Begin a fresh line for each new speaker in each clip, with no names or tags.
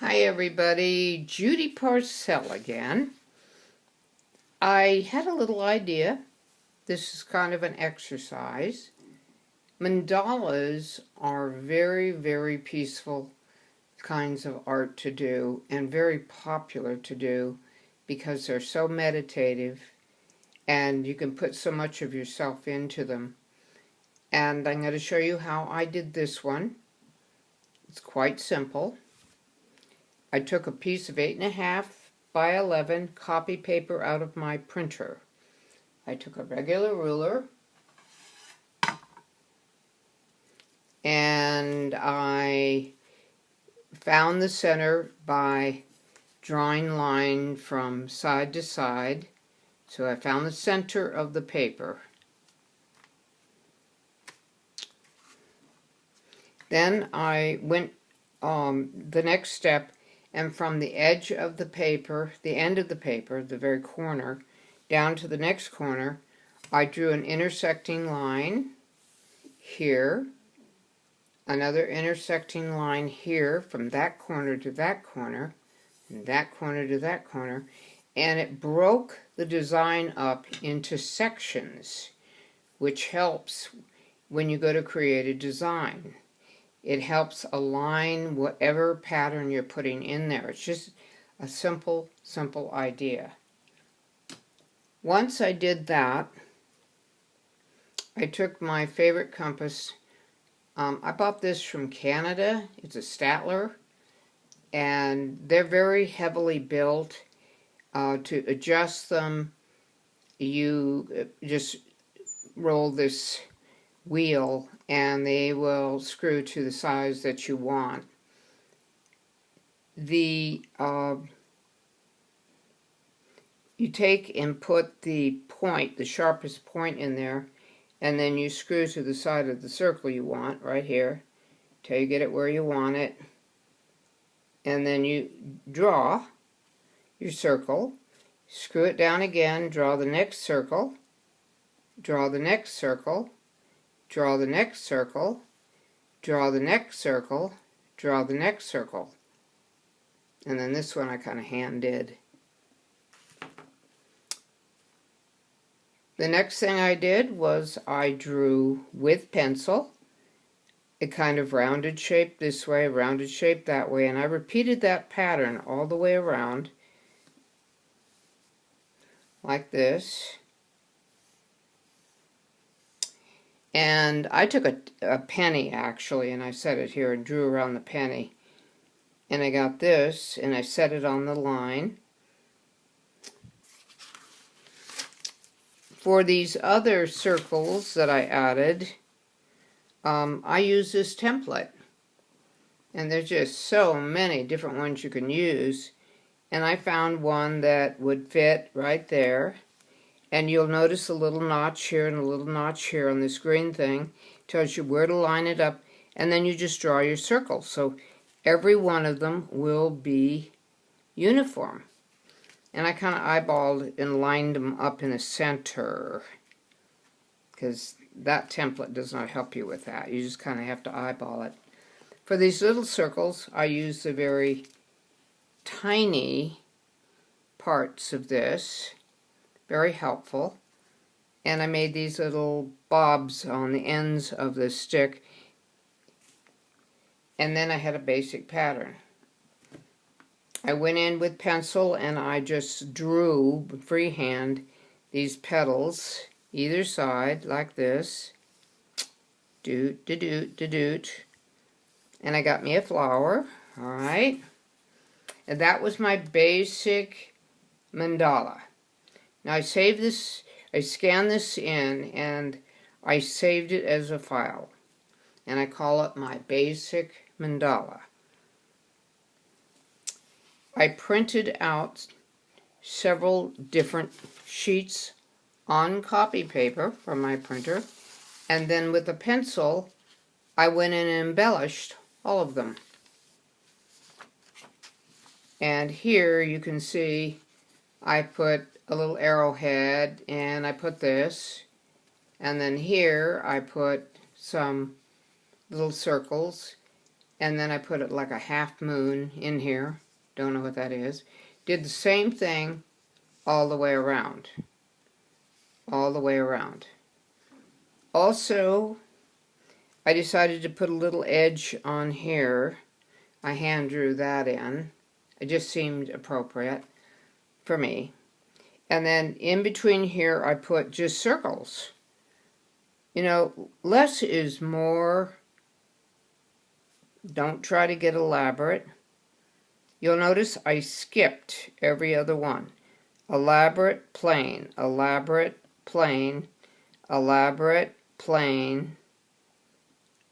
Hi everybody, Judy Parcell again. I had a little idea. This is kind of an exercise. Mandalas are very peaceful kinds of art to do and very popular to do because they're so meditative and you can put so much of yourself into them. And I'm going to show you how I did this one. It's quite simple. I took a piece of 8.5 by 11 copy paper out of my printer. I took a regular ruler and I found the center by drawing line from side to side. So I found the center of the paper. Then I went the next step, and from the edge of the paper, the end of the paper, the very corner, down to the next corner, I drew an intersecting line here, another intersecting line here from that corner to that corner, and that corner to that corner, and it broke the design up into sections, which helps when you go to create a design. It helps align whatever pattern you're putting in there. It's just a simple idea. Once I did that, I took my favorite compass. I bought this from Canada. It's a Statler, and they're very heavily built. To adjust them, you just roll this wheel and they will screw to the size that you want. You take and put the point, the sharpest point in there, and then you screw to the side of the circle you want, right here, till you get it where you want it. And then you draw your circle, screw it down again, draw the next circle, draw the next circle, draw the next circle, draw the next circle, draw the next circle. And then this one I kind of hand did. The next thing I did was I drew with pencil a kind of rounded shape this way, rounded shape that way, and I repeated that pattern all the way around like this. And I took a penny, actually, and I set it here and drew around the penny. And I got this, and I set it on the line. For these other circles that I added, I use this template. And there's just so many different ones you can use. And I found one that would fit right there. And you'll notice a little notch here and a little notch here on this green thing. Tells you where to line it up, and then you just draw your circle. So every one of them will be uniform. And I kind of eyeballed and lined them up in the center, because that template does not help you with that. You just kind of have to eyeball it. For these little circles, I use the very tiny parts of this. Very helpful. And I made these little bobs on the ends of the stick. And then I had a basic pattern. I went in with pencil and I just drew freehand these petals either side like this. Doot, doot, doot, doot, doot. And I got me a flower. Alright. And that was my basic mandala. Now I saved this, I scanned this in, and I saved it as a file. And I call it my basic mandala. I printed out several different sheets on copy paper from my printer, and then with a pencil, I went in and embellished all of them. And here you can see I put a little arrowhead, and I put this, and then here I put some little circles, and then I put it like a half moon in here. Don't know what that is. Did the same thing all the way around. All the way around. Also, I decided to put a little edge on here. I hand drew that in. It just seemed appropriate for me. And then in between here I put just circles. You know, less is more. Don't try to get elaborate. You'll notice I skipped every other one. Elaborate, plain, elaborate, plain, elaborate, plain,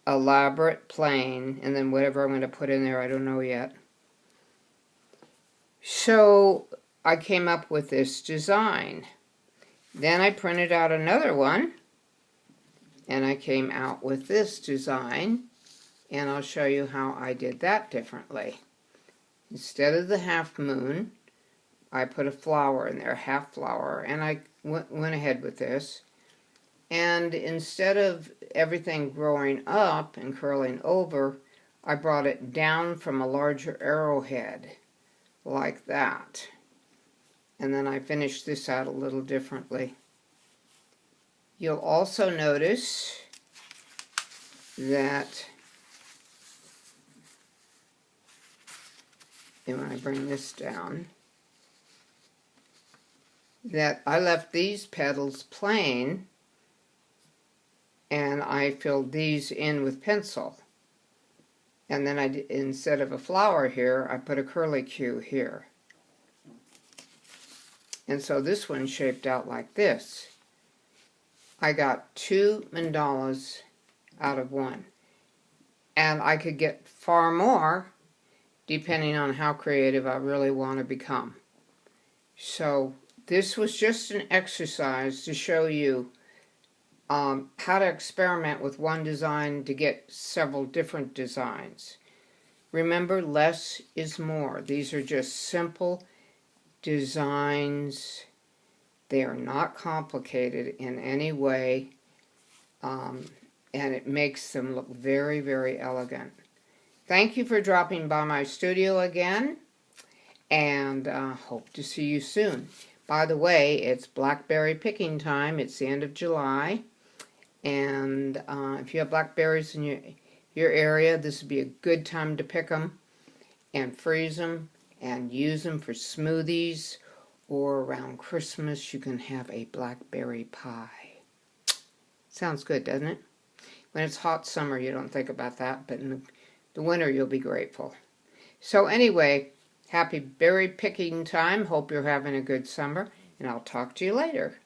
elaborate, plain, and then whatever I'm going to put in there, I don't know yet. So I came up with this design. Then I printed out another one, and I came out with this design, and I'll show you how I did that differently. Instead of the half moon, I put a flower in there, half flower, and I went ahead with this. And instead of everything growing up and curling over, I brought it down from a larger arrowhead, like that. And then I finished this out a little differently. You'll also notice that when I bring this down, that I left these petals plain and I filled these in with pencil. And then instead of a flower here, I put a curlicue here. And so this one shaped out like this. I got 2 mandalas out of one. And I could get far more depending on how creative I really want to become. So this was just an exercise to show you how to experiment with one design to get several different designs. Remember, less is more. These are just simple designs. They are not complicated in any way, and it makes them look very, very elegant. Thank you for dropping by my studio again, and hope to see you soon. By the way, it's blackberry picking time. It's the end of July, and if you have blackberries in your area, this would be a good time to pick them and freeze them and use them for smoothies, or around Christmas you can have a blackberry pie. Sounds good, doesn't it? When it's hot summer you don't think about that, but in the winter you'll be grateful. So anyway, happy berry picking time. Hope you're having a good summer, and I'll talk to you later.